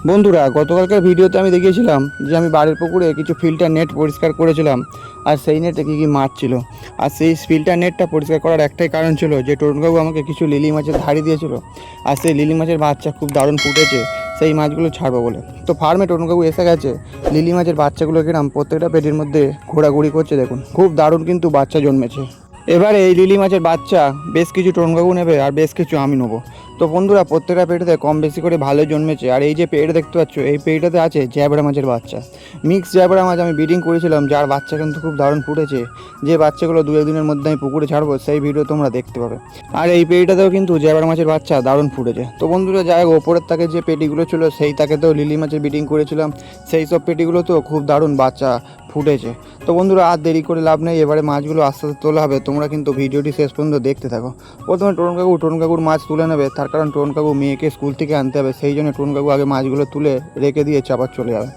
বন্ধুরা, গতকালকার ভিডিওতে আমি দেখিয়েছিলাম যে আমি বাড়ির পুকুরে কিছু ফিল্টার নেট পরিষ্কার করেছিলাম, আর সেই নেটে কী কী মাছ ছিল। আর সেই ফিল্টার নেটটা পরিষ্কার করার একটাই কারণ ছিল যে টরুণবাবু আমাকে কিছু লিলি মাছের ধাড়ি দিয়েছিল, আর সেই লিলি মাছের বাচ্চা খুব দারুণ ফুটেছে, সেই মাছগুলো ছাড়বো বলে। তো ফার্মে টরুণবাবু এসে গেছে, লিলি মাছের বাচ্চাগুলো কিরাম প্রত্যেকটা পেটির মধ্যে ঘোরাঘুরি করছে, দেখুন খুব দারুণ কিন্তু বাচ্চা জন্মেছে। এবারে এই লিলি মাছের বাচ্চা বেশ কিছু টরুণবাবু নেবে আর বেশ কিছু আমি নেবো। তো বন্ধুরা, প্রত্যেকটা পেটিতে কম বেশি করে ভালো জন্মেছে। আর এই যে পেট দেখতে পাচ্ছ, এই পেটটাতে আছে জ্যাবরা মাছের বাচ্চা, মিক্স জ্যাবরা মাছ আমি ব্রিডিং করেছিলাম, যার বাচ্চা কিন্তু খুব দারুণ ফুটেছে। যে বাচ্চাগুলো দু একদিনের মধ্যে আমি পুকুরে ছাড়বো, সেই ভিডিও তোমরা দেখতে পাবে। আর এই পেটিটাতেও কিন্তু জ্যাবরা মাছের বাচ্চা দারুণ ফুটেছে। তো বন্ধুরা, যাই হোক, ওপরের তাকে যে পেটিগুলো ছিল সেই তাকেতেও লিলি মাছের ব্রিডিং করেছিলাম, সেই সব পেটিগুলোতেও খুব দারুণ বাচ্চা ফুটেছে। তো বন্ধুরা, আর দেরি করে লাভ নেই, এবারে মাছগুলো আস্তে আস্তে তোলা হবে। তোমরা কিন্তু ভিডিওটি শেষ পর্যন্ত দেখতে থাকো। প্রথমে টরুণ কাকুর মাছ তুলে নেবে, তার কারণ টরুণ কাকু মেয়েকে স্কুল থেকে আনতে হবে, সেই জন্য টরুণ কাকু আগে মাছগুলো তুলে রেখে দিয়ে চাপার চলে যাবে।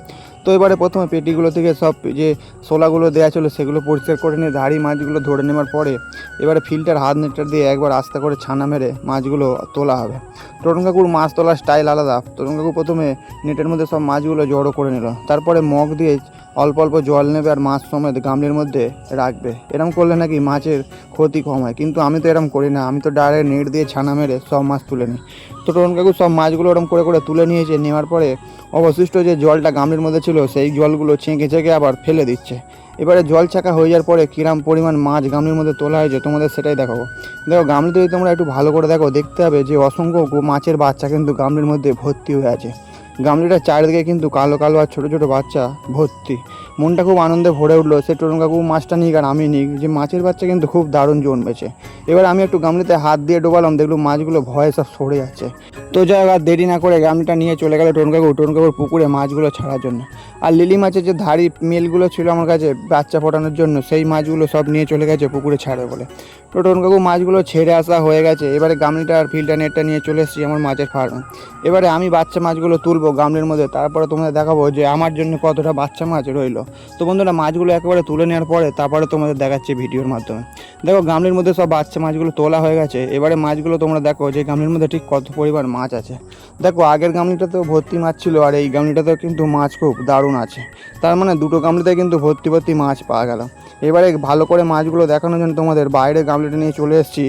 তো এবারে প্রথমে পেটিগুলো থেকে সব যে শোলাগুলো দেওয়া ছিল সেগুলো পরিষ্কার করে নিয়ে ধাড়ি মাছগুলো ধরে নেওয়ার পরে এবারে ফিল্টার হাত নেটার দিয়ে একবার আস্তে করে ছানা মেরে মাছগুলো তোলা হবে। তরুণ কাকুর মাছ তোলার স্টাইল আলাদা। তরুণ কাকু প্রথমে নেটের মধ্যে সব মাছগুলো জড়ো করে নিল, তারপরে মগ দিয়ে অল্প অল্প জল নেবে আর মাছ সমেত গামলির মধ্যে রাখবে। এরম করলে নাকি মাছের ক্ষতি কম হয়, কিন্তু আমি তো এরম করি না, আমি তো ডাইরেক্ট নেট দিয়ে ছানা মেরে সব মাছ তুলে নিই। তো তরুণ কাকু সব মাছগুলো ওরম করে করে তুলে নিয়েছে, নেওয়ার পরে অবশিষ্ট যে জলটা গামলির মধ্যে ছিল সেই জলগুলো ছেঁকে ছেঁকে আবার ফেলে দিচ্ছে। এবারে জল ছাকা হয়ে যাওয়ার পরে কিরাম পরিমাণ মাছ গামলির মধ্যে তোলা হয়েছে তোমাদের সেটাই দেখাবো। দেখো, গামলিতে যদি তোমরা একটু ভালো করে দেখো, দেখতে হবে যে অসংখ্য মাছের বাচ্চা কিন্তু গামলির মধ্যে ভর্তি হয়ে আছে। গামলিটার চারিদিকে কিন্তু কালো কালো আর ছোটো ছোটো বাচ্চা ভর্তি। মনটা খুব আনন্দে ভরে উঠলো, সে তরুণ কাকু মাছটা নিক আর আমি নিক, যে মাছের বাচ্চা কিন্তু খুব দারুণ জন্মেছে। এবার আমি একটু গামলিতে হাত দিয়ে ডোবালাম, দেখলাম মাছগুলো ভয়ে সব সরে যাচ্ছে। তো যাই হোক, আর দেরি না করে গামলিটা নিয়ে চলে গেল তরুণ কাকুর পুকুরে মাছগুলো ছাড়ার জন্য। আর লিলি মাছের যে ধাড়ি মেলগুলো ছিল আমার কাছে বাচ্চা ফোটানোর জন্য, সেই মাছগুলো সব নিয়ে চলে গেছে পুকুরে ছাড়বে বলে। তো তরুণ কাকু মাছগুলো ছেড়ে আসা হয়ে গেছে। এবারে গামলিটা আর ফিল্টার নেটটা নিয়ে চলে এসেছি আমার মাছের ফার্মে। এবারে আমি বাচ্চা মাছগুলো তুলবো গামলির মধ্যে, তারপরে তোমাদের দেখাবো যে আমার জন্য কতটা বাচ্চা মাছ রইলো। তো বন্ধুরা, মাছগুলো একেবারে তুলে নেওয়ার পরে তারপরে তোমাদের দেখাচ্ছি ভিডিওর মাধ্যমে। দেখো, গামলির মধ্যে সব বাচ্চা মাছগুলো তোলা হয়ে গেছে। এবারে মাছগুলো তোমরা দেখো যে গামলির মধ্যে ঠিক কত পরিমাণ মাছ আছে। দেখো, আগের গামলিটাতেও ভর্তি মাছ ছিল, আর এই গামলিটাতেও কিন্তু মাছ খুব দারুণ আছে। তার মানে দুটো গামলিতে কিন্তু ভর্তি ভর্তি মাছ পাওয়া গেল। এবারে ভালো করে মাছগুলো দেখানোর জন্য তোমাদের বাইরে গামলিটা নিয়ে চলে এসেছি।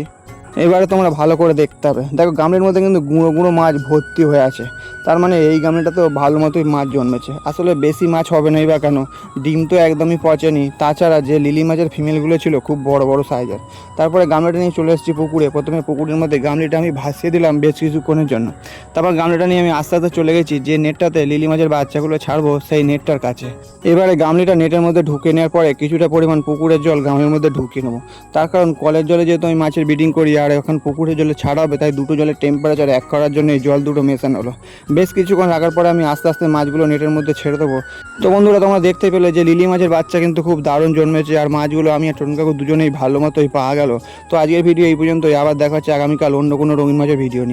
এবারে তোমরা ভালো করে দেখতে হবে। দেখো, গামলির মধ্যে কিন্তু গুঁড়ো গুঁড়ো মাছ ভর্তি হয়ে আছে। তার মানে এই গামলিটাতেও ভালো মতোই মাছ জন্মেছে। আসলে বেশি মাছ হবে নাই বা কেন, ডিম তো একদমই পচেনি। তাছাড়া যে লিলি মাছের ফিমেলগুলো ছিল খুব বড় বড় সাইজের। তারপরে গামলিটা নিয়ে চলে এসেছি পুকুরে। প্রথমে পুকুরের মধ্যে গামলিটা আমি ভাসিয়ে দিলাম বেশ কিছুক্ষণের জন্য। তারপর গামলিটা নিয়ে আমি আস্তে আস্তে চলে গেছি যে নেটটাতে লিলি মাছের বাচ্চাগুলো ছাড়বো সেই নেটটার কাছে। এবারে গামলিটা নেটের মধ্যে ঢুকে নেওয়ার পরে কিছুটা পরিমাণ পুকুরের জল গামলির মধ্যে ঢুকিয়ে নেবো। তার কারণ কলের জলে যেহেতু আমি মাছের ব্রিডিং করি আর এখন পুকুরের জলে ছাড়া হবে, তাই দুটো জলের টেম্পারেচার এক করার জন্য এই জল দুটো মেশানো হলো। বেশ কিছুক্ষণ রাখার পরে আমি আস্তে আস্তে মাছগুলো নেটের মধ্যে ছেড়ে দেবো। তো বন্ধুরা, তোমরা দেখতে পেলে যে লিলি মাছের বাচ্চা কিন্তু খুব দারুণ জন্মেছে, আর মাছগুলো আমি আর তরুণ কাকু দুজনেই ভালো মতোই পাওয়া গেল। তো আজকের ভিডিও এই পর্যন্তই। আবার দেখা হচ্ছে আগামীকাল অন্য কোনো রঙিন মাছের ভিডিও নিয়ে।